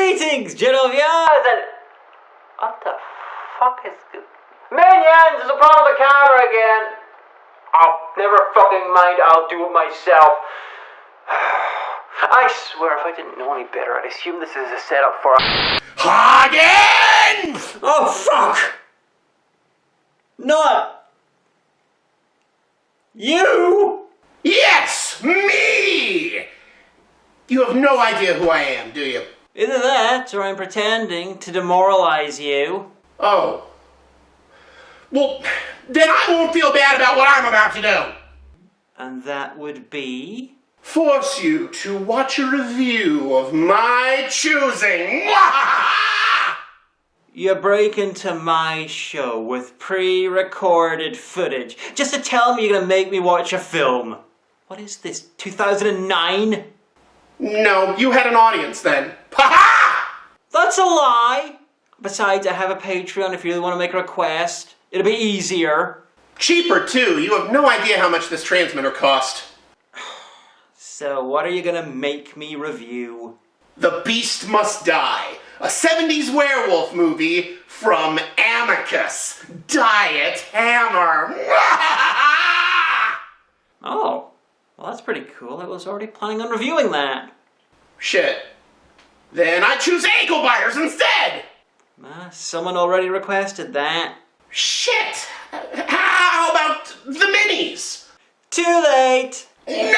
Greetings, Genevieve, and... What the fuck is... Minions, there's a problem with the camera again. Oh, never fucking mind, I'll do it myself. I swear, if I didn't know any better, I'd assume this is a setup for a... Hagan! Oh, fuck! Not... you? Yes, me! You have no idea who I am, do you? Either that, or I'm pretending to demoralize you. Oh. Well, then I won't feel bad about what I'm about to do. And that would be... force you to watch a review of my choosing. You break into my show with pre-recorded footage just to tell me you're gonna make me watch a film. What is this, 2009? No, you had an audience then. Ha-ha! That's a lie. Besides, I have a Patreon if you really want to make a request. It'll be easier. Cheaper too. You have no idea how much this transmitter cost. So what are you gonna make me review? The Beast Must Die. A 70s werewolf movie from Amicus. Diet Hammer. Oh, well that's pretty cool. I was already planning on reviewing that. Shit. Then I choose ankle biters instead. Someone already requested that. Shit. How about the minis? Too late. No!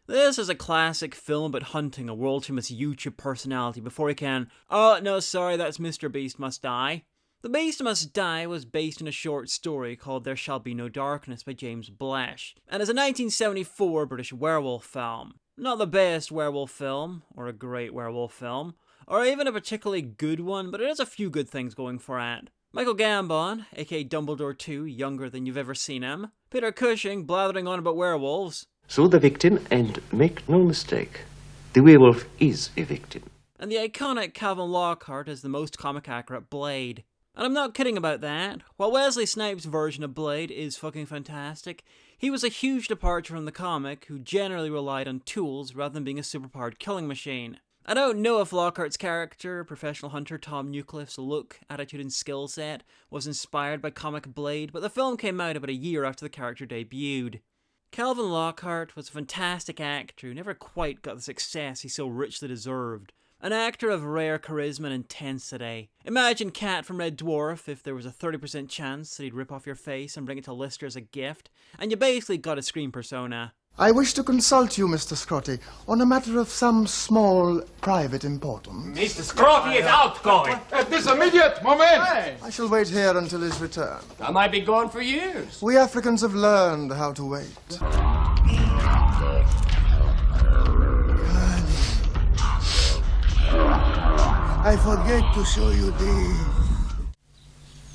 This is a classic film about hunting a world-famous YouTube personality before he can... Oh, no, sorry, that's Mr. Beast Must Die. The Beast Must Die was based on a short story called There Shall Be No Darkness by James Blesh, and is a 1974 British werewolf film. Not the best werewolf film, or a great werewolf film, or even a particularly good one, but it has a few good things going for it. Michael Gambon, aka Dumbledore 2, younger than you've ever seen him. Peter Cushing, blathering on about werewolves. So the victim, and make no mistake, the werewolf is a victim. And the iconic Calvin Lockhart as the most comic-accurate Blade. And I'm not kidding about that. While Wesley Snipes' version of Blade is fucking fantastic, he was a huge departure from the comic, who generally relied on tools rather than being a superpowered killing machine. I don't know if Lockhart's character, professional hunter Tom Newcliffe's look, attitude and skill set was inspired by comic Blade, but the film came out about a year after the character debuted. Calvin Lockhart was a fantastic actor who never quite got the success he so richly deserved. An actor of rare charisma and intensity. Imagine Cat from Red Dwarf if there was a 30% chance that he'd rip off your face and bring it to Lister as a gift, and you basically got a screen persona. I wish to consult you, Mr. Scrotty, on a matter of some small private importance. Mr. Scrotty is outgoing. At this immediate moment! I shall wait here until his return. I might be gone for years. We Africans have learned how to wait. I forget to show you the...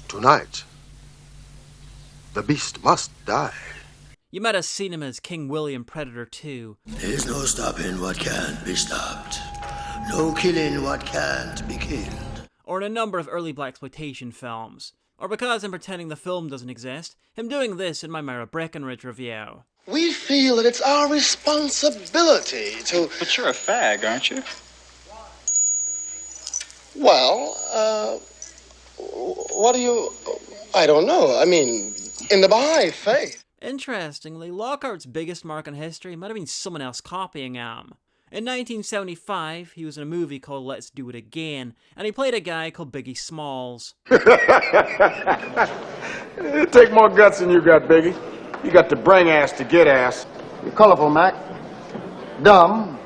Tonight, the beast must die. You might have seen him as King William Predator 2. There's no stopping what can't be stopped. No killing what can't be killed. Or in a number of early blaxploitation films. Or because I'm pretending the film doesn't exist, him doing this in my Myra Breckenridge review. We feel that it's our responsibility to... But you're a fag, aren't you? Well, what do you... I don't know. I mean, in the Baha'i faith. Interestingly, Lockhart's biggest mark in history might have been someone else copying him. In 1975, he was in a movie called Let's Do It Again, and he played a guy called Biggie Smalls. Take more guts than you got, Biggie. You got the bring ass to get ass. You're colorful, Mac. Dumb,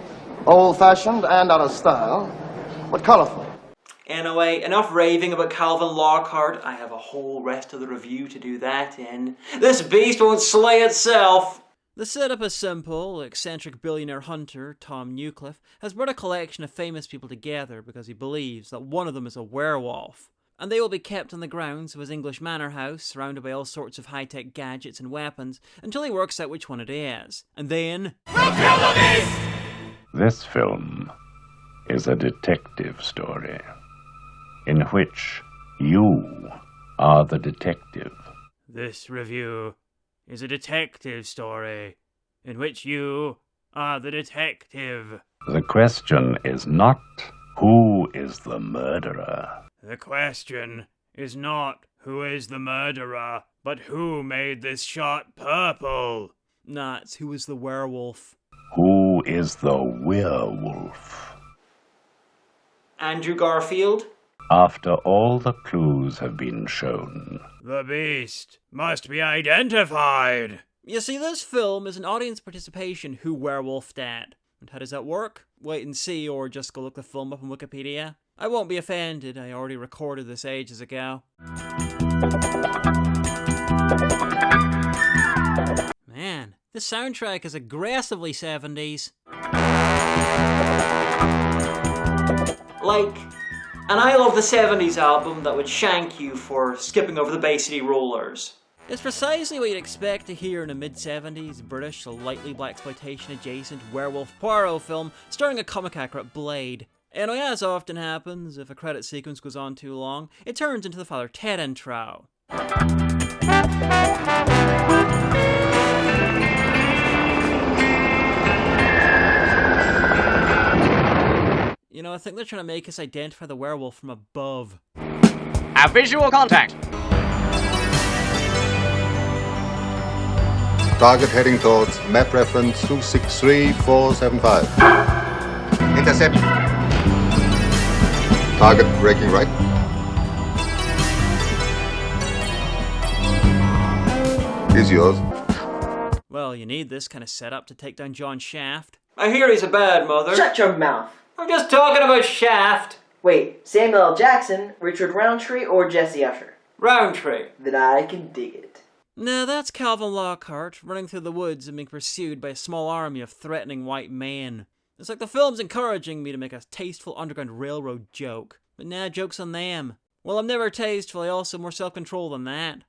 old-fashioned, and out of style. But colorful. Anyway, enough raving about Calvin Lockhart. I have a whole rest of the review to do that in. This beast won't slay itself. The setup is simple. Eccentric billionaire hunter Tom Newcliffe has brought a collection of famous people together because he believes that one of them is a werewolf. And they will be kept on the grounds of his English manor house, surrounded by all sorts of high-tech gadgets and weapons, until he works out which one it is. And then... This film is a detective story, in which you are the detective. This review is a detective story, in which you are the detective. The question is not who is the murderer. The question is not who is the murderer, but who made this shot purple. Nah, it's who is the werewolf. Who is the werewolf? Andrew Garfield? After all the clues have been shown, The beast must be identified. You see, this film is an audience participation who werewolfed at. And how does that work? Wait and see, or just go look the film up on Wikipedia. I won't be offended, I already recorded this ages ago. Man, this soundtrack is aggressively 70s. Like, an I Love the 70s album that would shank you for skipping over the Bay City Rollers. It's precisely what you'd expect to hear in a mid-70s British, lightly blaxploitation adjacent werewolf Poirot film starring a comic-accurate Blade. Anyway, as often happens, if a credit sequence goes on too long, it turns into the Father Ted intro. You know, I think they're trying to make us identify the werewolf from above. A visual contact. Target heading towards map reference 263475. Intercept. Target braking right. Is yours. Well, you need this kind of setup to take down John Shaft. I hear he's a bad mother. Shut your mouth. I'm just talking about Shaft. Wait, Samuel L. Jackson, Richard Roundtree, or Jesse Usher? Roundtree. Then I can dig it. No, that's Calvin Lockhart, running through the woods and being pursued by a small army of threatening white men. It's like the film's encouraging me to make a tasteful Underground Railroad joke. But nah, joke's on them. Well, I'm never tasteful, I also have more self-control than that.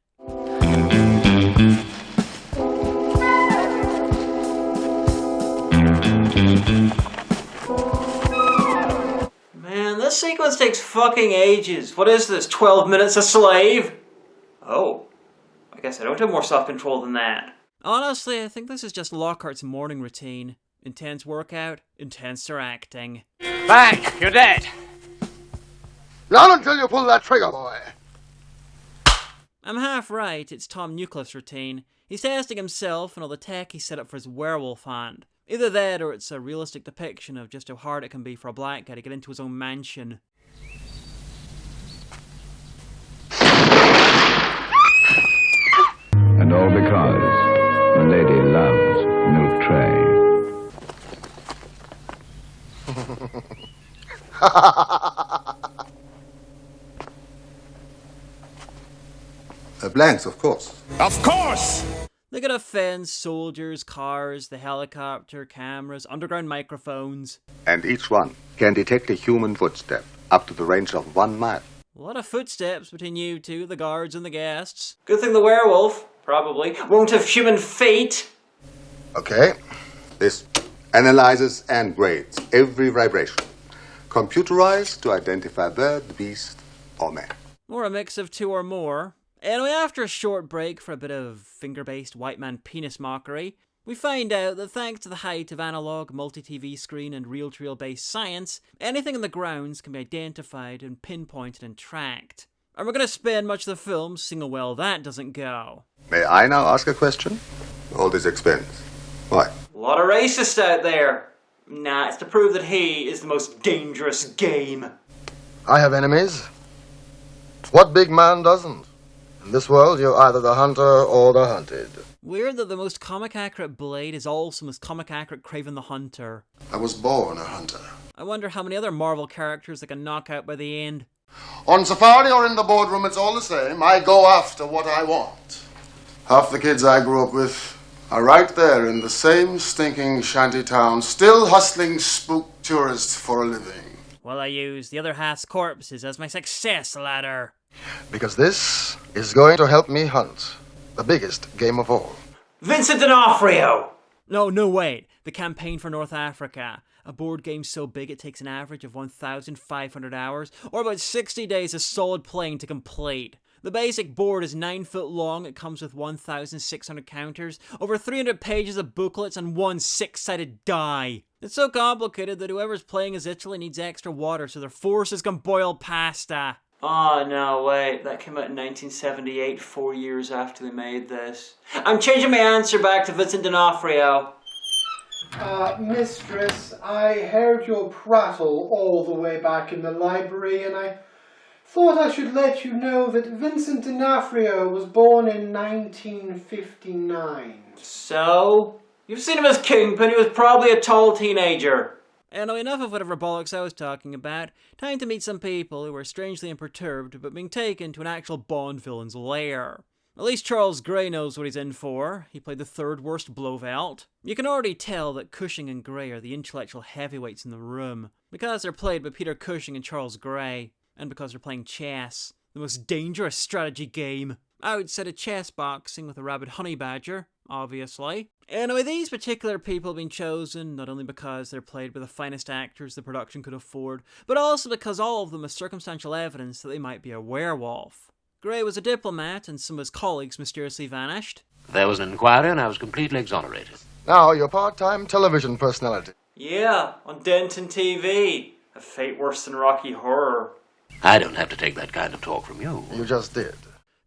Man, this sequence takes fucking ages. What is this, 12 minutes a slave? Oh. I guess I don't have more self-control than that. Honestly, I think this is just Lockhart's morning routine. Intense workout, intenser acting. Bang! You're dead. Not until you pull that trigger, boy. I'm half right, it's Tom Newcliffe's routine. He's testing himself and all the tech he set up for his werewolf hand. Either that or it's a realistic depiction of just how hard it can be for a black guy to get into his own mansion. and all because the lady loves milk tray. Blanks, of course. Of course! They got a fence, soldiers, cars, the helicopter, cameras, underground microphones. And each one can detect a human footstep up to the range of 1 mile. A lot of footsteps between you two, the guards and the guests. Good thing the werewolf, probably, won't have human feet. Okay. This analyzes and grades every vibration. Computerized to identify bird, beast, or man. Or a mix of two or more. Anyway, after a short break for a bit of finger-based white man penis mockery, we find out that thanks to the height of analog, multi-TV screen and reel-to-reel based science, anything in the grounds can be identified and pinpointed and tracked. And we're going to spend much of the film seeing how well that doesn't go. May I now ask a question? All this expense. Why? A lot of racists out there. Nah, it's to prove that he is the most dangerous game. I have enemies. What big man doesn't? In this world, you're either the hunter or the hunted. Weird that the most comic-accurate Blade is also the most comic-accurate Kraven the Hunter. I was born a hunter. I wonder how many other Marvel characters they can knock out by the end. On safari or in the boardroom, it's all the same. I go after what I want. Half the kids I grew up with are right there in the same stinking shanty town, still hustling spook tourists for a living. Well, I use the other half's corpses as my success ladder. Because this is going to help me hunt the biggest game of all. Vincent D'Onofrio! No, wait. The Campaign for North Africa. A board game so big it takes an average of 1,500 hours, or about 60 days of solid playing to complete. The basic board is 9 foot long, it comes with 1,600 counters, over 300 pages of booklets, and one 6-sided die. It's so complicated that whoever's playing as Italy needs extra water so their forces can boil pasta. Oh, no, wait, that came out in 1978, 4 years after they made this. I'm changing my answer back to Vincent D'Onofrio. Mistress, I heard your prattle all the way back in the library, and I thought I should let you know that Vincent D'Onofrio was born in 1959. So? You've seen him as Kingpin, he was probably a tall teenager. Anyway, enough of whatever bollocks I was talking about. Time to meet some people who were strangely imperturbed, but being taken to an actual Bond villain's lair. At least Charles Gray knows what he's in for. He played the third worst Blofeld. You can already tell that Cushing and Gray are the intellectual heavyweights in the room, because they're played by Peter Cushing and Charles Gray, and because they're playing chess, the most dangerous strategy game. Outside of chess boxing with a rabid honey badger, obviously. Anyway, these particular people have been chosen not only because they're played by the finest actors the production could afford, but also because all of them have circumstantial evidence that they might be a werewolf. Gray was a diplomat, and some of his colleagues mysteriously vanished. There was an inquiry, and I was completely exonerated. Now, your part-time television personality. Yeah, on Denton TV. A fate worse than Rocky Horror. I don't have to take that kind of talk from you. You just did.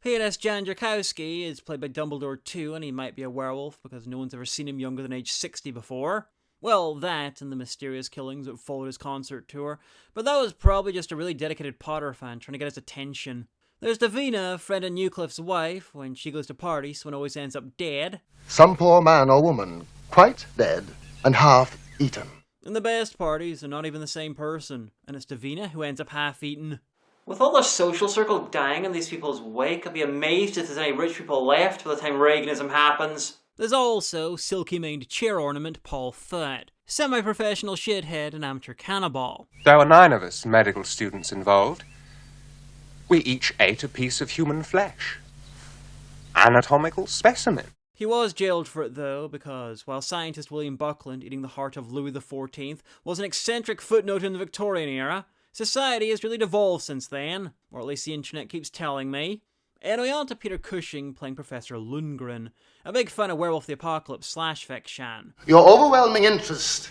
P.S. Jan Drakowski is played by Dumbledore too, and he might be a werewolf because no one's ever seen him younger than age 60 before. Well, that and the mysterious killings that followed his concert tour, but that was probably just a really dedicated Potter fan trying to get his attention. There's Davina, friend of Newcliffe's wife. When she goes to parties, one always ends up dead. Some poor man or woman, quite dead and half eaten. And the best parties are not even the same person, and it's Davina who ends up half-eaten. With all the social circle dying in these people's wake, I'd be amazed if there's any rich people left by the time Reaganism happens. There's also silky-maned chair ornament Paul Foot, semi-professional shithead and amateur cannibal. There were 9 of us medical students involved. We each ate a piece of human flesh. Anatomical specimen. He was jailed for it though, because while scientist William Buckland eating the heart of Louis XIV was an eccentric footnote in the Victorian era, society has really devolved since then, or at least the internet keeps telling me. Anyway, on to Peter Cushing playing Professor Lundgren, a big fan of Werewolf the Apocalypse /fiction. Your overwhelming interest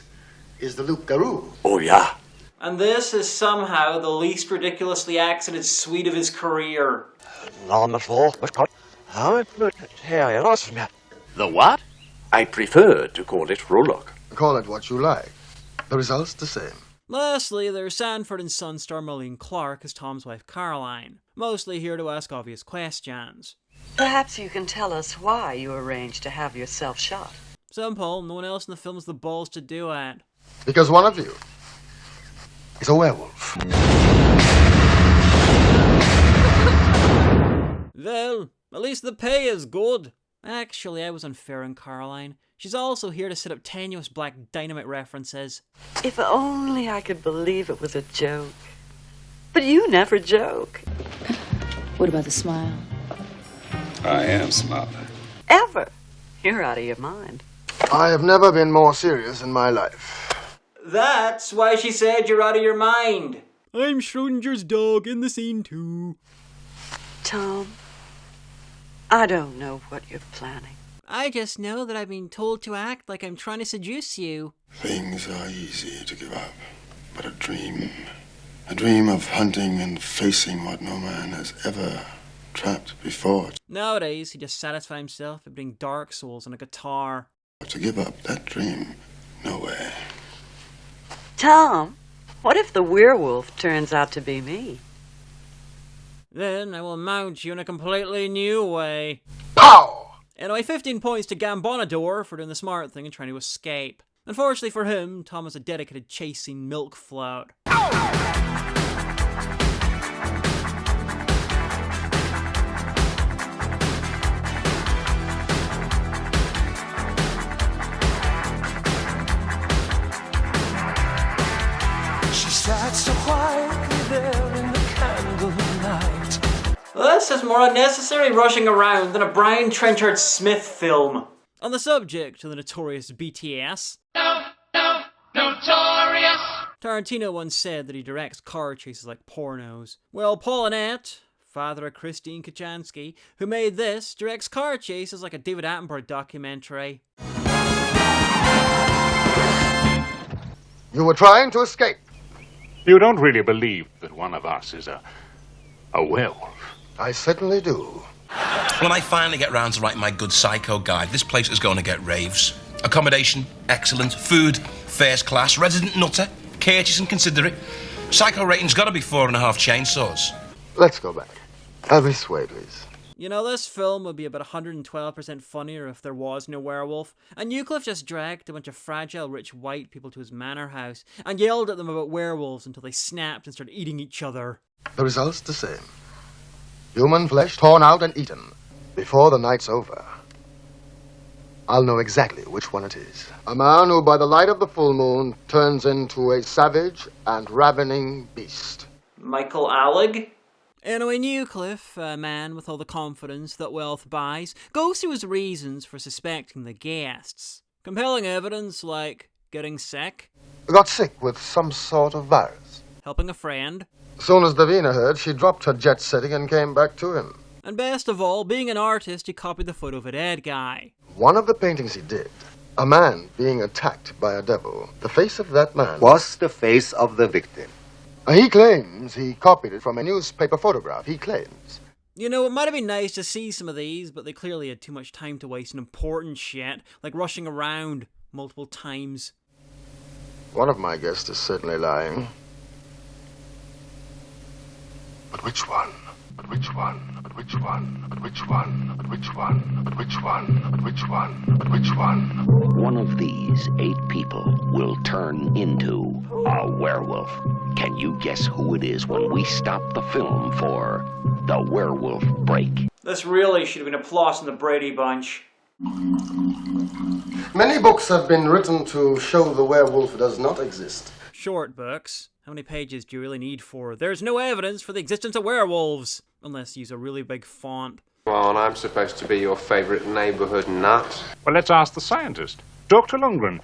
is the Loup Garou. Oh, yeah. And this is somehow the least ridiculously accented suite of his career. The what? I prefer to call it Rolock. Call it what you like. The result's the same. Lastly, there's Sanford and Son star Marlene Clark as Tom's wife Caroline, mostly here to ask obvious questions. Perhaps you can tell us why you arranged to have yourself shot. Simple, no one else in the film has the balls to do it. Because one of you is a werewolf. Well, at least the pay is good. Actually, I was unfair on Caroline. She's also here to set up tenuous Black Dynamite references. If only I could believe it was a joke. But you never joke. What about the smile? I am smiling. Ever. You're out of your mind. I have never been more serious in my life. That's why she said you're out of your mind. I'm Schrodinger's dog in the scene too. Tom, I don't know what you're planning. I just know that I've been told to act like I'm trying to seduce you. Things are easy to give up, but a dream of hunting and facing what no man has ever trapped before. Nowadays, he just satisfies himself by putting Dark Souls on a guitar. To give up that dream, no way. Tom, what if the werewolf turns out to be me? Then I will mount you in a completely new way. Pow! Anyway, 15 points to Gambonador for doing the smart thing and trying to escape. Unfortunately for him, Tom was a dedicated chasing milk float. sat so quietly there in the candlelight. Well, this is more unnecessary rushing around than a Brian Trenchard Smith film. On the subject of the notorious BTS, Notorious! Tarantino once said that he directs car chases like pornos. Well, Paul Annette, father of Christine Kachanski, who made this, directs car chases like a David Attenborough documentary. You were trying to escape. You don't really believe that one of us is a werewolf? I certainly do. When I finally get round to writing my good psycho guide, this place is going to get raves. Accommodation, excellent. Food, first class. Resident nutter, courteous and considerate. Psycho rating's got to be 4.5 chainsaws. Let's go back. Have this way, please. You know, this film would be about 112% funnier if there was no werewolf, and Newcliffe just dragged a bunch of fragile, rich white people to his manor house and yelled at them about werewolves until they snapped and started eating each other. The result's the same. Human flesh torn out and eaten. Before the night's over, I'll know exactly which one it is. A man who, by the light of the full moon, turns into a savage and ravening beast. Michael Alec? Anyway, Newcliffe, a man with all the confidence that wealth buys, goes through his reasons for suspecting the guests. Compelling evidence like getting sick, Got sick with some sort of virus. helping a friend, As soon as Davina heard, she dropped her jet setting and came back to him. and best of all, being an artist, he copied the photo of a dead guy. One of the paintings he did, a man being attacked by a devil. The face of that man Was the face of the victim. He claims he copied it from a newspaper photograph. He claims. You know, it might have been nice to see some of these, but they clearly had too much time to waste on important shit, like rushing around multiple times. One of my guests is certainly lying. But which one? But which one? But which one? But which one? But which one? But which one? But which one? But which one? One of these 8 people will turn into a werewolf. Can you guess who it is when we stop the film for the werewolf break? This really should have been applause in the Brady Bunch. Many books have been written to show the werewolf does not exist. Short books. How many pages do you really need for "there's no evidence for the existence of werewolves"? Unless you use a really big font. Well, and I'm supposed to be your favourite neighbourhood nut. Well, let's ask the scientist. Dr. Lundgren,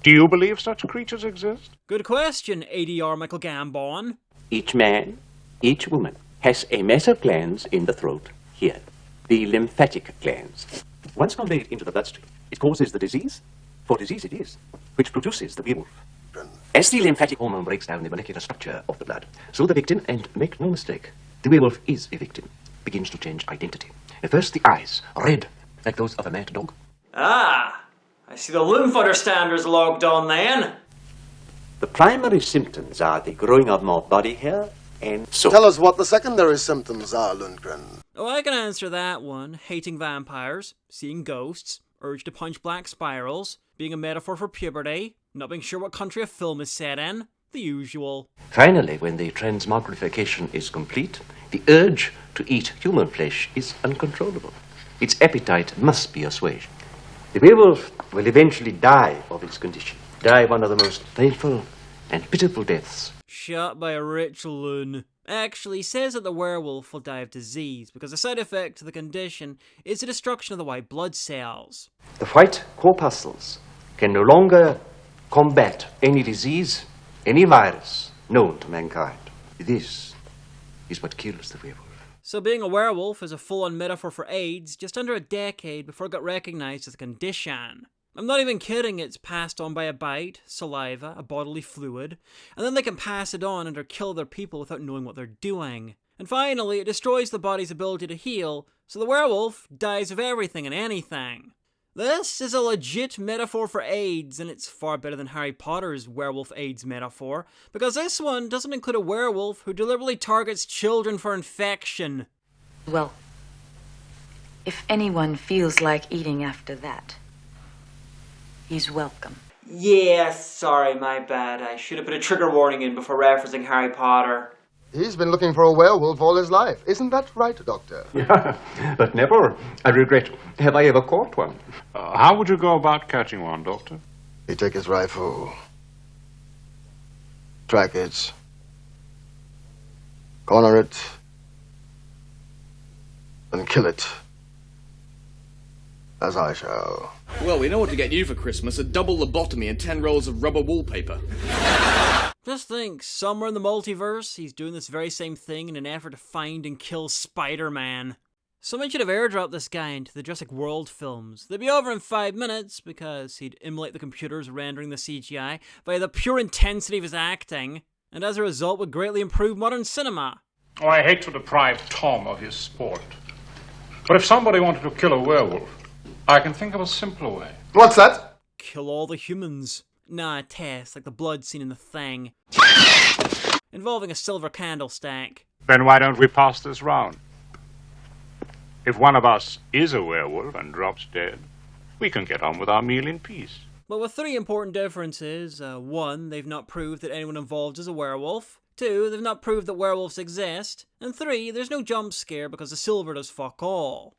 do you believe such creatures exist? Good question, ADR Michael Gambon. Each man, each woman has a massive glands in the throat here, the lymphatic glands. Once conveyed into the bloodstream, it causes the disease, for disease it is, which produces the werewolf. As the lymphatic hormone breaks down the molecular structure of the blood, so the victim, and make no mistake, the werewolf is a victim, begins to change identity. At first the eyes, red, like those of a mad dog. Ah, I see the lymph understanders logged on then. The primary symptoms are the growing of more body hair and so. Tell us what the secondary symptoms are, Lundgren. Oh, I can answer that one. Hating vampires, seeing ghosts, urge to punch black spirals, being a metaphor for puberty, not being sure what country a film is set in, the usual. Finally, when the transmogrification is complete, the urge to eat human flesh is uncontrollable. Its appetite must be assuaged. The werewolf will eventually die of its condition, die one of the most painful and pitiful deaths. Shot by a rich loon. Actually, he says that the werewolf will die of disease because the side effect of the condition is the destruction of the white blood cells. The white corpuscles can no longer combat any disease, any virus known to mankind. This is what kills the werewolf. So being a werewolf is a full-on metaphor for AIDS just under a decade before it got recognized as a condition. I'm not even kidding, it's passed on by a bite, saliva, a bodily fluid, and then they can pass it on and or kill their people without knowing what they're doing. And finally, it destroys the body's ability to heal, so the werewolf dies of everything and anything. This is a legit metaphor for AIDS, and it's far better than Harry Potter's werewolf AIDS metaphor, because this one doesn't include a werewolf who deliberately targets children for infection. Well, if anyone feels like eating after that, he's welcome. Yeah, sorry, my bad. I should have put a trigger warning in before referencing Harry Potter. He's been looking for a werewolf all his life. Isn't that right, Doctor? Yeah, but never, I regret, have I ever caught one. How would you go about catching one, Doctor? He'd take his rifle, track it, corner it, and kill it. As I shall. Well, we know what to get you for Christmas, a double lobotomy and 10 rolls of rubber wallpaper. Just think, somewhere in the multiverse, he's doing this very same thing in an effort to find and kill Spider-Man. Someone should have airdropped this guy into the Jurassic World films. They'd be over in 5 minutes, because he'd emulate the computers rendering the CGI via the pure intensity of his acting, and as a result would greatly improve modern cinema. Oh, I hate to deprive Tom of his sport. But if somebody wanted to kill a werewolf, I can think of a simpler way. What's that? Kill all the humans. Nah, a test, like the blood scene in The Thing. Involving a silver candlestick. Then why don't we pass this round? If one of us is a werewolf and drops dead, we can get on with our meal in peace. But with 3 important differences. 1, they've not proved that anyone involved is a werewolf. 2, they've not proved that werewolves exist. And 3, there's no jump scare because the silver does fuck all.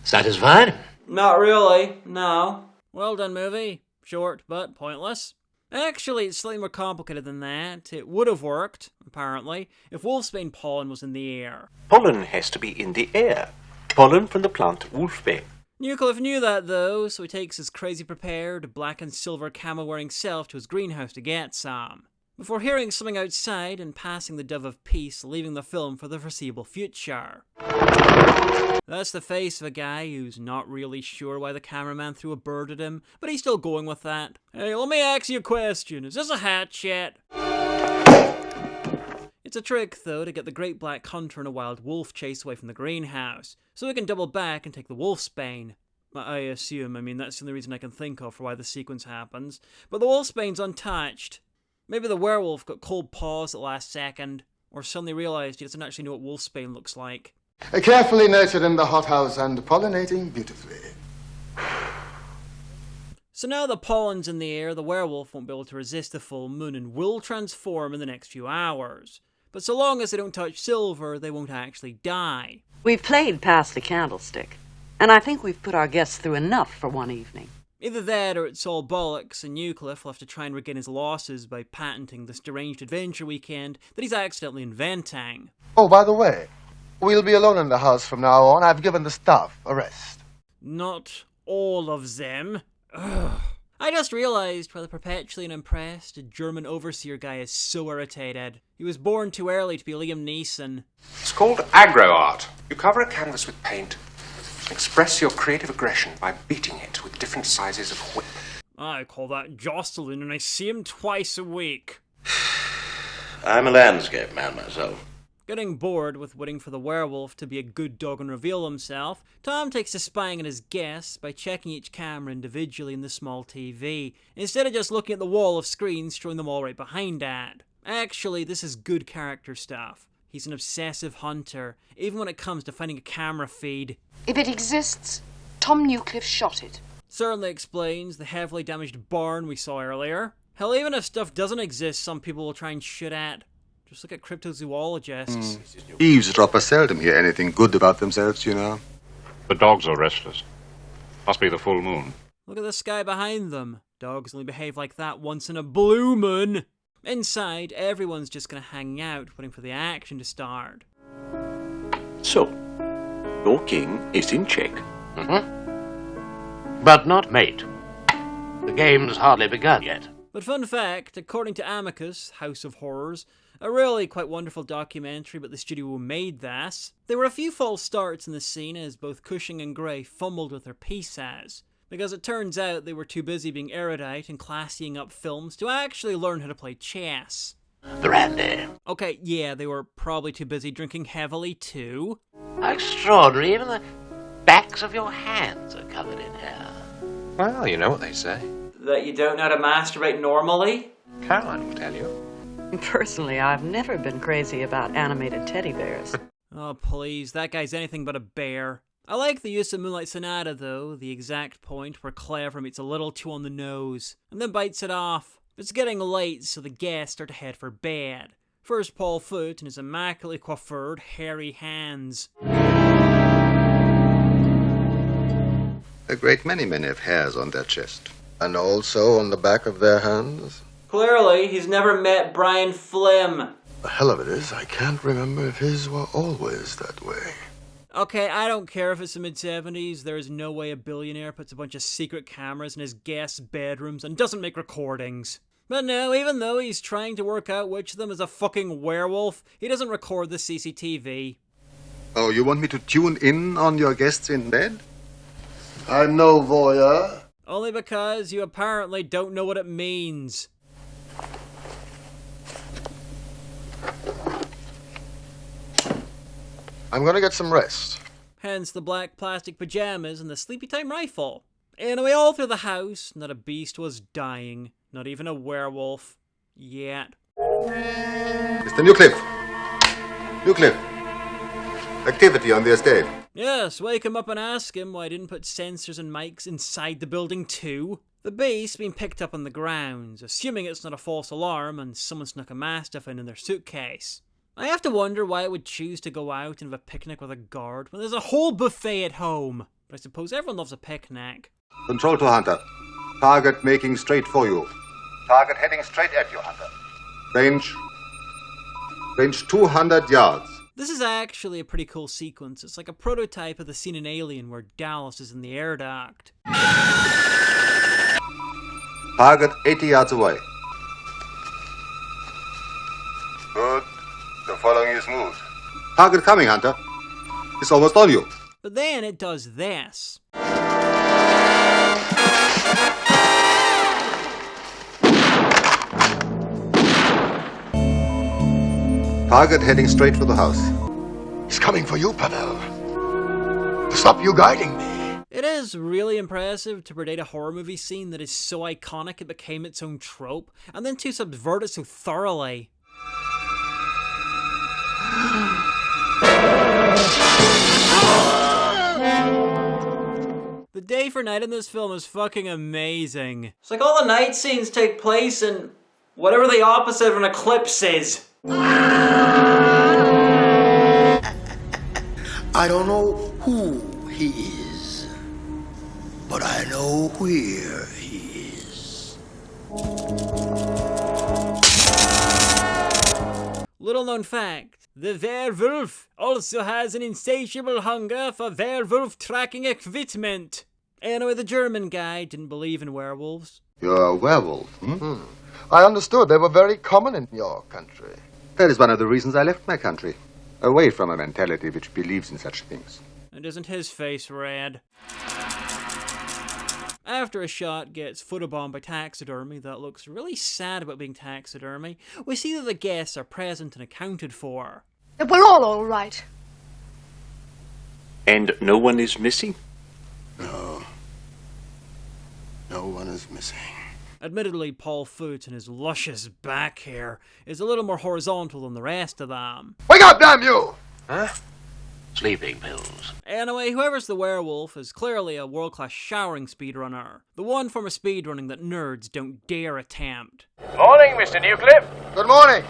Satisfied? Not really, no. Well done movie. Short, but pointless. Actually, it's slightly more complicated than that. It would have worked, apparently, if wolfsbane pollen was in the air. Pollen has to be in the air. Pollen from the plant wolfsbane. Newcliffe knew that, though, so he takes his crazy prepared, black and silver camo-wearing self to his greenhouse to get some. Before hearing something outside and passing the dove of peace, leaving the film for the foreseeable future. That's the face of a guy who's not really sure why the cameraman threw a bird at him, but he's still going with that. Hey, let me ask you a question. Is this a hatchet? It's a trick, though, to get the great black hunter in a wild wolf chase away from the greenhouse, so he can double back and take the wolfsbane. I assume, that's the only reason I can think of for why the sequence happens. But the wolfsbane's untouched. Maybe the werewolf got cold paws at the last second, or suddenly realized he doesn't actually know what wolfsbane looks like. Carefully nurtured in the hothouse and pollinating beautifully. So now the pollen's in the air, the werewolf won't be able to resist the full moon and will transform in the next few hours. But so long as they don't touch silver, they won't actually die. We've played past the candlestick, and I think we've put our guests through enough for one evening. Either that or it's all bollocks, and Newcliffe will have to try and regain his losses by patenting this deranged adventure weekend that he's accidentally inventing. Oh, by the way, we'll be alone in the house from now on. I've given the staff a rest. Not all of them. Ugh. I just realised why the perpetually unimpressed German overseer guy is so irritated. He was born too early to be Liam Neeson. It's called aggro art. You cover a canvas with paint, express your creative aggression by beating it with different sizes of whip. I call that Jocelyn, and I see him twice a week. I'm a landscape man myself. Getting bored with waiting for the werewolf to be a good dog and reveal himself, Tom takes to spying on his guests by checking each camera individually in the small TV, instead of just looking at the wall of screens showing them all right behind it. Actually, this is good character stuff. He's an obsessive hunter, even when it comes to finding a camera feed. If it exists, Tom Newcliffe shot it. Certainly explains the heavily damaged barn we saw earlier. Hell, even if stuff doesn't exist, some people will try and shoot at. Just look at cryptozoologists. Eavesdroppers seldom hear anything good about themselves, you know. The dogs are restless. Must be the full moon. Look at the sky behind them. Dogs only behave like that once in a blue moon. Inside, everyone's just gonna hang out, waiting for the action to start. So, your king is in check. But not mate. The game's hardly begun yet. But fun fact, according to Amicus, House of Horrors, a really quite wonderful documentary about the studio who made this, there were a few false starts in the scene as both Cushing and Gray fumbled with their pieces, because it turns out they were too busy being erudite and classying up films to actually learn how to play chess. The Randy. Okay, yeah, they were probably too busy drinking heavily too. Extraordinary, even the backs of your hands are covered in hair. Well, you know what they say. That you don't know how to masturbate normally? Caroline will tell you. Personally, I've never been crazy about animated teddy bears. Oh, please, that guy's anything but a bear. I like the use of Moonlight Sonata, though, the exact point where Clever meets a little too on the nose, and then bites it off. It's getting late, so the guests start to head for bed. First Paul Foot and his immaculately coiffured, hairy hands. A great many men have hairs on their chest. And also on the back of their hands. Clearly, he's never met Brian Flim. The hell of it is, I can't remember if his were always that way. Okay, I don't care if it's the mid-70s, there is no way a billionaire puts a bunch of secret cameras in his guests' bedrooms and doesn't make recordings. But no, even though he's trying to work out which of them is a fucking werewolf, he doesn't record the CCTV. Oh, you want me to tune in on your guests in bed? I'm no voyeur. Only because you apparently don't know what it means. I'm gonna get some rest. Hence the black plastic pajamas and the sleepy time rifle. Anyway, all through the house, not a beast was dying. Not even a werewolf. Yet. Mr. Newcliffe! Newcliffe! Activity on the estate. Yes, wake him up and ask him why I didn't put sensors and mics inside the building too. The beast's been picked up on the grounds, assuming it's not a false alarm and someone snuck a mastiff in their suitcase. I have to wonder why it would choose to go out and have a picnic with a guard when there's a whole buffet at home. But I suppose everyone loves a picnic. Control to Hunter. Target making straight for you. Target heading straight at you, Hunter. Range 200 yards. This is actually a pretty cool sequence. It's like a prototype of the scene in Alien where Dallas is in the air duct. Target 80 yards away. Good. The following is smooth. Target coming, Hunter. It's almost on you. But then it does this. Target heading straight for the house. He's coming for you, Pavel. To stop you guiding me. It is really impressive to predate a horror movie scene that is so iconic it became its own trope, and then to subvert it so thoroughly. The day for night in this film is fucking amazing. It's like all the night scenes take place in whatever the opposite of an eclipse is. I don't know who he is, but I know where he is. Little known fact, the werewolf also has an insatiable hunger for werewolf tracking equipment. Anyway, the German guy didn't believe in werewolves. You're a werewolf, hmm? I understood they were very common in your country. That is one of the reasons I left my country. Away from a mentality which believes in such things. And isn't his face red? After a shot gets photobombed by taxidermy that looks really sad about being taxidermy, we see that the guests are present and accounted for. We're all right. And no one is missing? No. No one is missing. Admittedly, Paul Foot and his luscious back hair is a little more horizontal than the rest of them. Wake up, damn you! Huh? Sleeping pills. Anyway, whoever's the werewolf is clearly a world-class showering speedrunner. The one form of speedrunning that nerds don't dare attempt. Morning, Mr. Newcliffe. Good morning.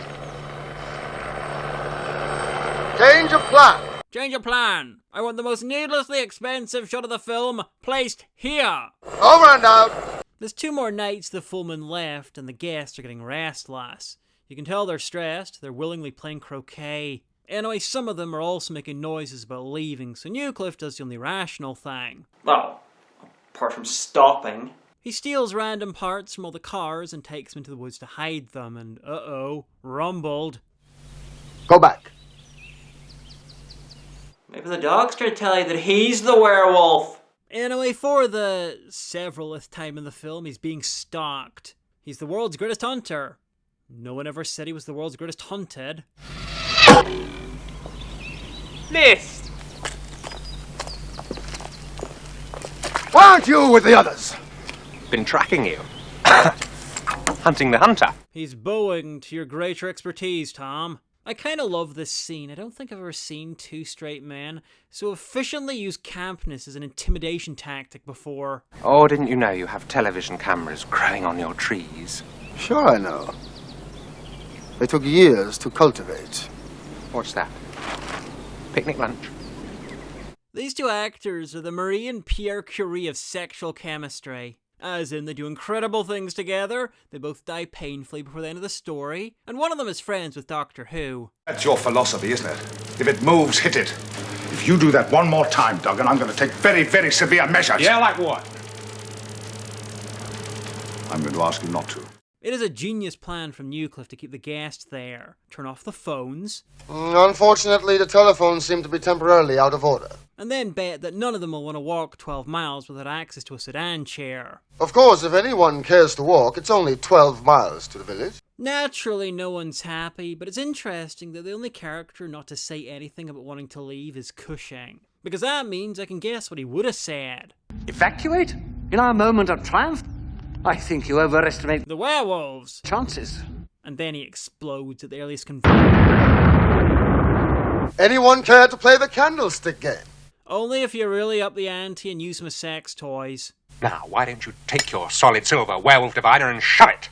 Change of plan. Change of plan. I want the most needlessly expensive shot of the film placed here. Over and out. There's 2 more nights the full moon left and the guests are getting restless. You can tell they're stressed, they're willingly playing croquet. Anyway, some of them are also making noises about leaving, so Newcliffe does the only rational thing. Well, apart from stopping. He steals random parts from all the cars and takes them into the woods to hide them, and uh-oh, rumbled. Go back. Maybe the dog's trying to tell you that he's the werewolf. Anyway, for the severalth time in the film, he's being stalked. He's the world's greatest hunter. No one ever said he was the world's greatest hunted. Missed. Why aren't you with the others? Been tracking you. Hunting the hunter. He's bowing to your greater expertise, Tom. I kinda love this scene. I don't think I've ever seen 2 straight men so efficiently use campness as an intimidation tactic before. Oh, didn't you know you have television cameras growing on your trees? Sure I know. They took years to cultivate. What's that? Picnic lunch? These 2 actors are the Marie and Pierre Curie of sexual chemistry. As in, they do incredible things together, they both die painfully before the end of the story, and one of them is friends with Doctor Who. That's your philosophy, isn't it? If it moves, hit it. If you do that one more time, Duggan, I'm going to take very, very severe measures. Yeah, like what? I'm going to ask you not to. It is a genius plan from Newcliffe to keep the guests there, turn off the phones. Unfortunately, the telephones seem to be temporarily out of order. And then bet that none of them will want to walk 12 miles without access to a sedan chair. Of course, if anyone cares to walk, it's only 12 miles to the village. Naturally, no one's happy, but it's interesting that the only character not to say anything about wanting to leave is Cushing. Because that means I can guess what he would have said. Evacuate? In our moment of triumph? I think you overestimate the werewolves' chances. And then he explodes at the earliest Anyone care to play the candlestick game? Only if you're really up the ante and use some sex toys. Now, why don't you take your solid silver werewolf divider and shove it?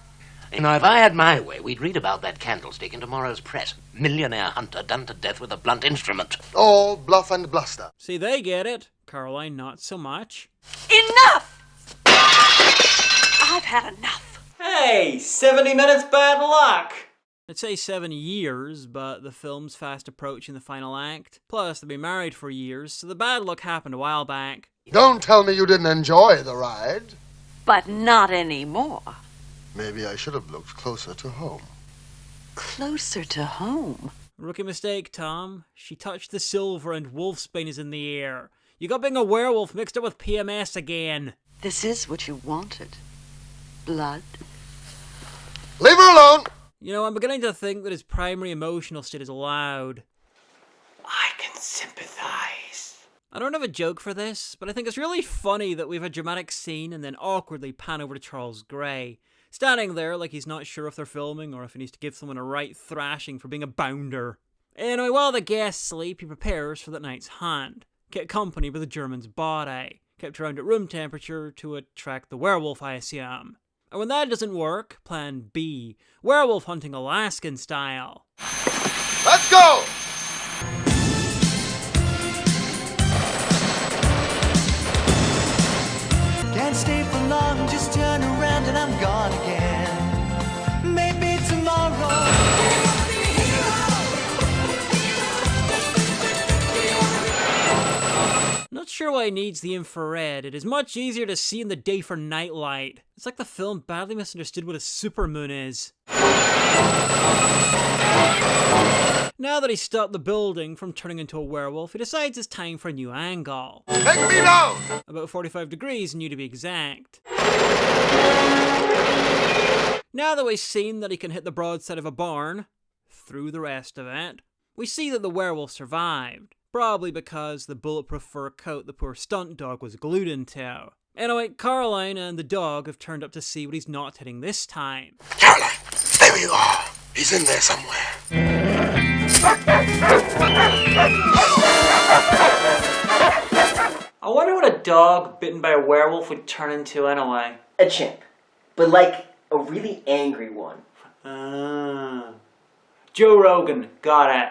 You know, if I had my way, we'd read about that candlestick in tomorrow's press. Millionaire hunter done to death with a blunt instrument. All bluff and bluster. See, they get it. Caroline, not so much. Enough! I've had enough. Hey, 70 minutes bad luck! I'd say 7 years, but the film's fast approaching the final act. Plus, they've been married for years, so the bad luck happened a while back. Don't tell me you didn't enjoy the ride. But not anymore. Maybe I should have looked closer to home. Closer to home? Rookie mistake, Tom. She touched the silver and wolfsbane is in the air. You got being a werewolf mixed up with PMS again. This is what you wanted. Blood? Leave her alone! You know, I'm beginning to think that his primary emotional state is loud. I can sympathize. I don't have a joke for this, but I think it's really funny that we have a dramatic scene and then awkwardly pan over to Charles Gray, standing there like he's not sure if they're filming or if he needs to give someone a right thrashing for being a bounder. Anyway, while the guests sleep, he prepares for that night's hunt. Kept company with the German's body. Kept around at room temperature to attract the werewolf, I assume. And when that doesn't work, plan B. Werewolf hunting Alaskan style. Let's go! Can't stay for long, just turn around and I'm gone again. Maybe tomorrow. Not sure why he needs the infrared. It is much easier to see in the day for nightlight. It's like the film badly misunderstood what a supermoon is. Now that he's stopped the building from turning into a werewolf, he decides it's time for a new angle. Take me down! About 45 degrees new to be exact. Now that we've seen that he can hit the broadside of a barn, through the rest of it, we see that the werewolf survived. Probably because the bulletproof fur coat the poor stunt dog was glued into. Anyway, Caroline and the dog have turned up to see what he's not hitting this time. Caroline, there you are. He's in there somewhere. I wonder what a dog bitten by a werewolf would turn into anyway. A chimp. But like a really angry one. Joe Rogan, got it.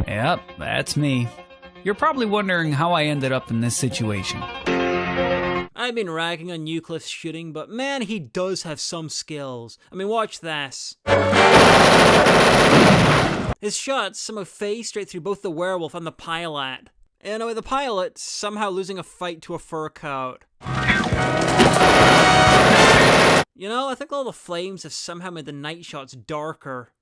Yep, that's me. You're probably wondering how I ended up in this situation. I've been ragging on Newcliffe's shooting, but man, he does have some skills. I mean, watch this. His shots somehow phase straight through both the werewolf and the pilot. Anyway, the pilot somehow losing a fight to a fur coat. You know, I think all the flames have somehow made the night shots darker.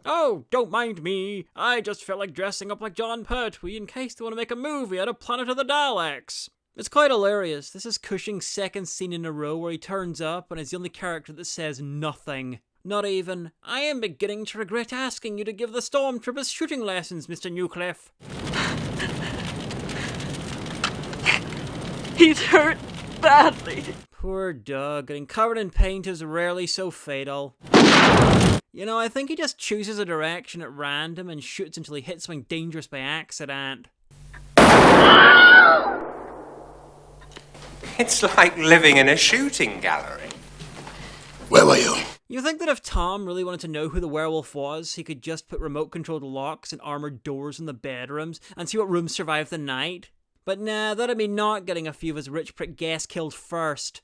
Oh, don't mind me. I just felt like dressing up like John Pertwee in case they want to make a movie out of Planet of the Daleks. It's quite hilarious. This is Cushing's second scene in a row where he turns up and is the only character that says nothing. Not even, I am beginning to regret asking you to give the stormtroopers shooting lessons, Mr. Newcliffe. He's hurt badly. Poor Doug, getting covered in paint is rarely so fatal. You know, I think he just chooses a direction at random and shoots until he hits something dangerous by accident. It's like living in a shooting gallery. Where were you? You think that if Tom really wanted to know who the werewolf was, he could just put remote-controlled locks and armored doors in the bedrooms and see what rooms survive the night? But nah, that'd be not getting a few of his rich prick guests killed first.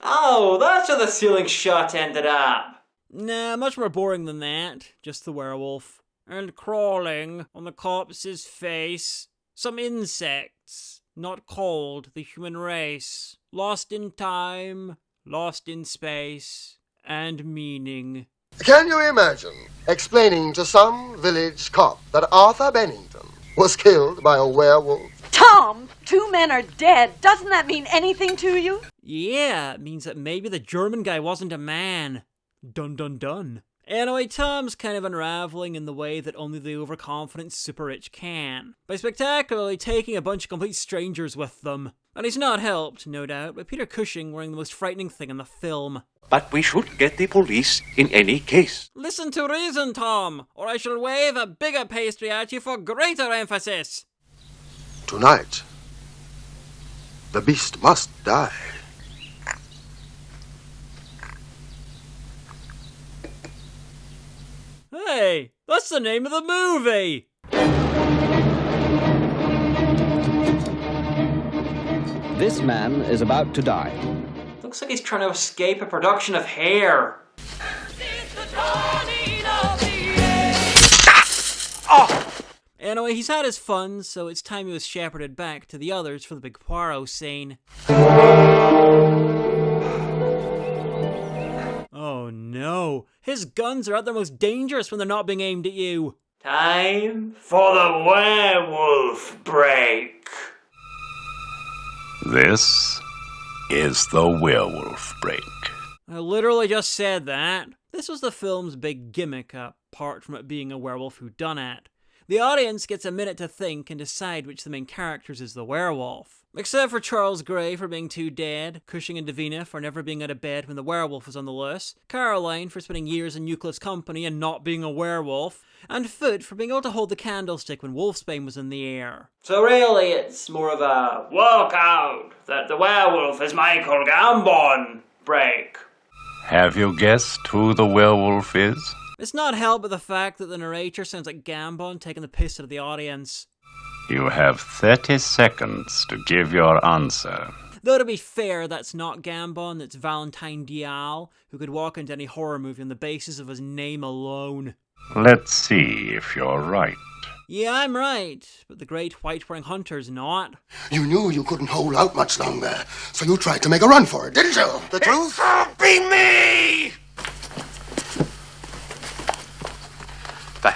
Oh, that's how the ceiling shot ended up. Nah, much more boring than that. Just the werewolf. And crawling on the corpse's face. Some insects. Not called the human race. Lost in time. Lost in space. And meaning. Can you imagine explaining to some village cop that Arthur Bennington was killed by a werewolf? Tom, 2 men are dead. Doesn't that mean anything to you? Yeah, it means that maybe the German guy wasn't a man. Dun dun dun. Anyway, Tom's kind of unraveling in the way that only the overconfident super rich can, by spectacularly taking a bunch of complete strangers with them. And he's not helped, no doubt, by Peter Cushing wearing the most frightening thing in the film. But we should get the police in any case. Listen to reason, Tom, or I shall wave a bigger pastry at you for greater emphasis. Tonight, the beast must die. Hey, that's the name of the movie! This man is about to die. Looks like he's trying to escape a production of Hair. Anyway, he's had his fun, so it's time he was shepherded back to the others for the big Poirot scene. Oh no, his guns are at their most dangerous when they're not being aimed at you. Time for the werewolf break. This is the werewolf break. I literally just said that. This was the film's big gimmick, apart from it being a werewolf whodunit. The audience gets a minute to think and decide which of the main characters is the werewolf. Except for Charles Gray for being too dead, Cushing and Davina for never being out of bed when the werewolf was on the loose, Caroline for spending years in Euclid's company and not being a werewolf, and Foot for being able to hold the candlestick when Wolfsbane was in the air. So really it's more of a walk out that the werewolf is Michael Gambon break. Have you guessed who the werewolf is? It's not helped by the fact that the narrator sounds like Gambon taking the piss out of the audience. You have 30 seconds to give your answer. Though to be fair, that's not Gambon, it's Valentine Dial, who could walk into any horror movie on the basis of his name alone. Let's see if you're right. Yeah, I'm right, but the great white-wearing hunter's not. You knew you couldn't hold out much longer, so you tried to make a run for it, didn't you? The truth? Can't be me! There.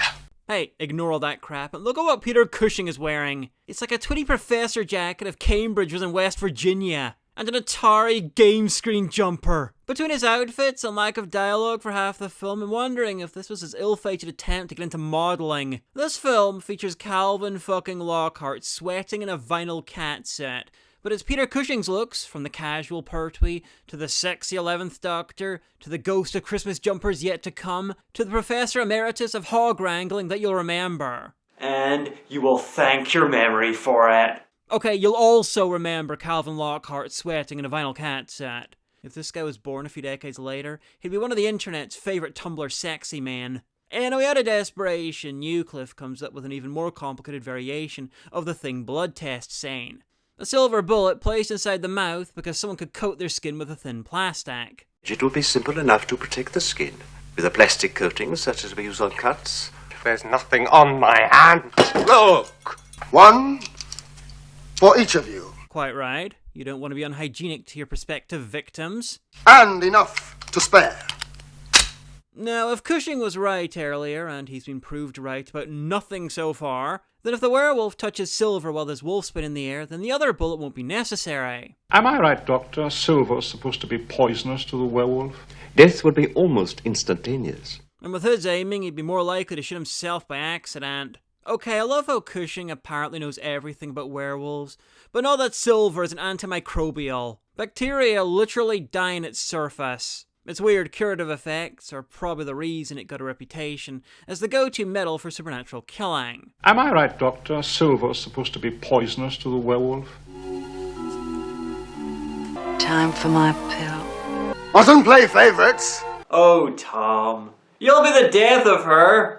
Hey, ignore all that crap and look at what Peter Cushing is wearing. It's like a twitty professor jacket if Cambridge was in West Virginia. And an Atari game screen jumper. Between his outfits and lack of dialogue for half the film, I'm wondering if this was his ill-fated attempt to get into modelling. This film features Calvin fucking Lockhart sweating in a vinyl cat set. But it's Peter Cushing's looks, from the casual Pertwee, to the sexy 11th Doctor, to the ghost of Christmas jumpers yet to come, to the Professor Emeritus of hog wrangling that you'll remember. And you will thank your memory for it. Okay, you'll also remember Calvin Lockhart sweating in a vinyl cat set. If this guy was born a few decades later, he'd be one of the internet's favourite Tumblr sexy men. Anyway, out of desperation, Newcliffe comes up with an even more complicated variation of the Thing blood test scene. A silver bullet placed inside the mouth because someone could coat their skin with a thin plastic. It will be simple enough to protect the skin with a plastic coating such as we use on cuts. There's nothing on my hand. Look! One for each of you. Quite right. You don't want to be unhygienic to your prospective victims. And enough to spare. Now, if Cushing was right earlier, and he's been proved right about nothing so far, then if the werewolf touches Silver while there's wolfsbane in the air, then the other bullet won't be necessary. Am I right, Doctor? Silver's supposed to be poisonous to the werewolf? Death would be almost instantaneous. And with his aiming, he'd be more likely to shoot himself by accident. Okay, I love how Cushing apparently knows everything about werewolves, but know that Silver is an antimicrobial. Bacteria literally die in its surface. Its weird curative effects are probably the reason it got a reputation as the go-to metal for supernatural killing. Am I right, Doctor? Silver's supposed to be poisonous to the werewolf? Time for my pill. Mustn't play favorites. Oh, Tom. You'll be the death of her.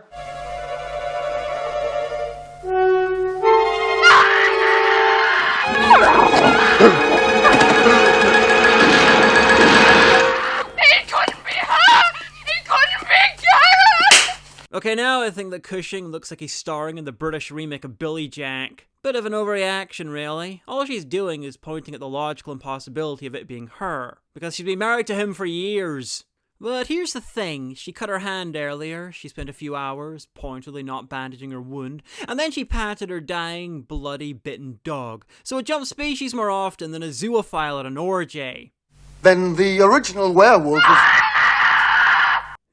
Okay, now I think that Cushing looks like he's starring in the British remake of Billy Jack. Bit of an overreaction, really. All she's doing is pointing at the logical impossibility of it being her, because she's been married to him for years. But here's the thing, she cut her hand earlier, she spent a few hours pointedly not bandaging her wound, and then she patted her dying, bloody, bitten dog. So it jumps species more often than a zoophile at an orgy. Then the original werewolf is...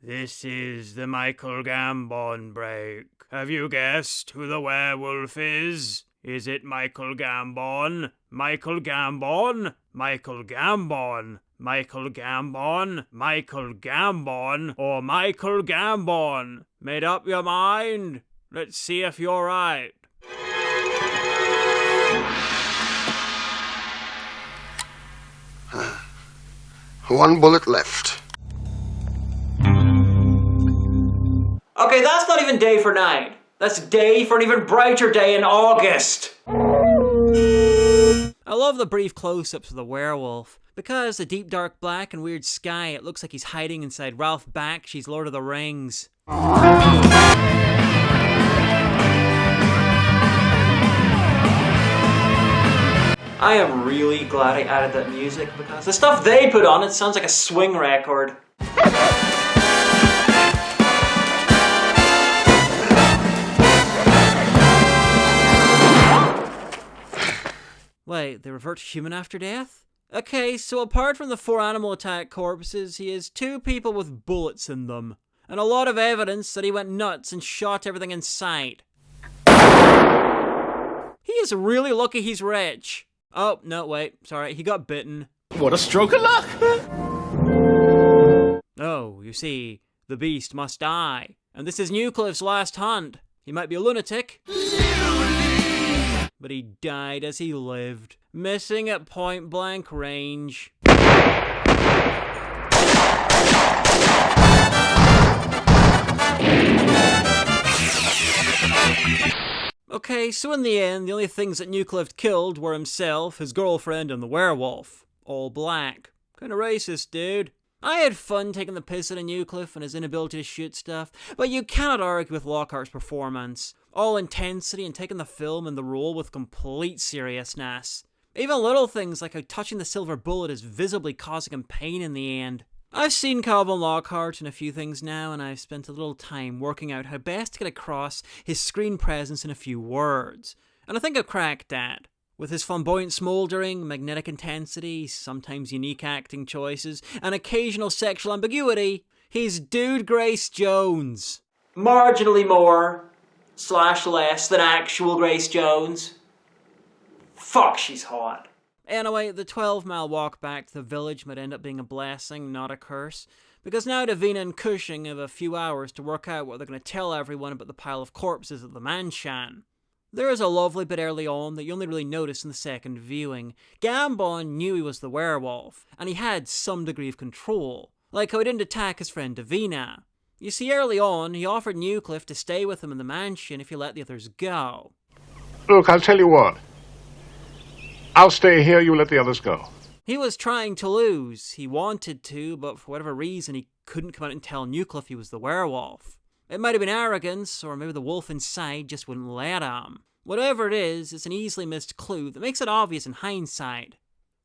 This is the Michael Gambon break. Have you guessed who the werewolf is? Is it Michael Gambon? Michael Gambon? Michael Gambon? Michael Gambon? Michael Gambon? Or Michael Gambon? Made up your mind? Let's see if you're right. One bullet left. Okay, that's not even day for night. That's day for an even brighter day in August. I love the brief close-ups of the werewolf. Because the deep dark black and weird sky, it looks like he's hiding inside Ralph Bakshi's Lord of the Rings. I am really glad I added that music because the stuff they put on it sounds like a swing record. Wait, they revert to human after death? Okay, so apart from the 4 animal attack corpses, he has 2 people with bullets in them. And a lot of evidence that he went nuts and shot everything in sight. He is really lucky he's rich. Oh, no, wait, sorry, he got bitten. What a stroke of luck! Oh, you see, the beast must die. And this is Newcliffe's last hunt. He might be a lunatic. But he died as he lived, missing at point-blank range. Okay, so in the end, the only things that Newcliffe killed were himself, his girlfriend, and the werewolf. All black. Kinda racist, dude. I had fun taking the piss out of Newcliffe and his inability to shoot stuff, but you cannot argue with Lockhart's performance. All intensity and taking the film and the role with complete seriousness. Even little things like how touching the silver bullet is visibly causing him pain in the end. I've seen Calvin Lockhart in a few things now, and I've spent a little time working out how best to get across his screen presence in a few words. And I think I've cracked that. With his flamboyant smouldering, magnetic intensity, sometimes unique acting choices, and occasional sexual ambiguity, he's Dude Grace Jones. Marginally more / less than actual Grace Jones. Fuck, she's hot. Anyway, the 12-mile walk back to the village might end up being a blessing, not a curse, because now Davina and Cushing have a few hours to work out what they're going to tell everyone about the pile of corpses at the mansion. There is a lovely bit early on that you only really notice in the second viewing. Gambon knew he was the werewolf, and he had some degree of control, like how he didn't attack his friend Davina. You see, early on, he offered Newcliffe to stay with him in the mansion if he let the others go. Look, I'll tell you what. I'll stay here, you let the others go. He was trying to lose. He wanted to, but for whatever reason, he couldn't come out and tell Newcliffe he was the werewolf. It might have been arrogance, or maybe the wolf inside just wouldn't let him. Whatever it is, it's an easily missed clue that makes it obvious in hindsight.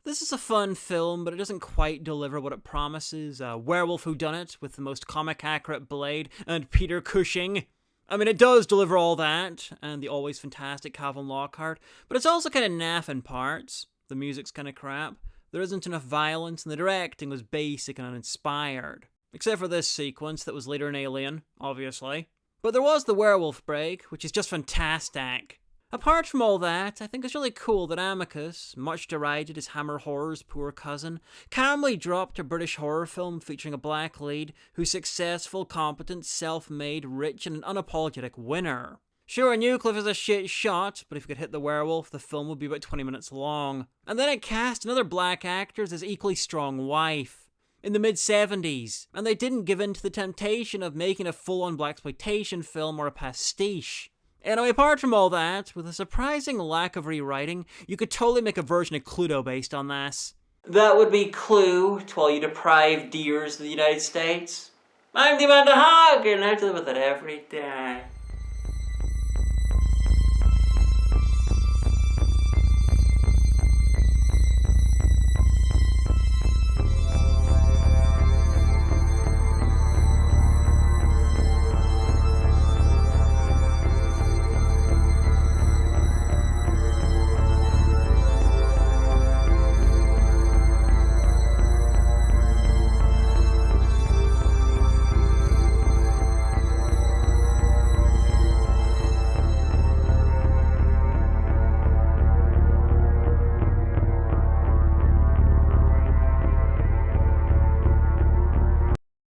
This is a fun film, but it doesn't quite deliver what it promises. A werewolf whodunit with the most comic-accurate blade and Peter Cushing. I mean, it does deliver all that, and the always fantastic Calvin Lockhart, but it's also kind of naff in parts. The music's kind of crap. There isn't enough violence, and the directing was basic and uninspired. Except for this sequence that was later in Alien, obviously. But there was the werewolf break, which is just fantastic. Apart from all that, I think it's really cool that Amicus, much derided as Hammer Horror's poor cousin, calmly dropped a British horror film featuring a black lead who's successful, competent, self-made, rich, and an unapologetic winner. Sure, Newcliffe is a shit shot, but if you could hit the werewolf, the film would be about 20 minutes long. And then it cast another black actor as his equally strong wife. In the mid-70s, and they didn't give in to the temptation of making a full-on blaxploitation film or a pastiche. Anyway, apart from all that, with a surprising lack of rewriting, you could totally make a version of Cluedo based on this. That would be Clue to all you deprived deers of the United States. I'm the Amanda Hagan, I have to live with it every day.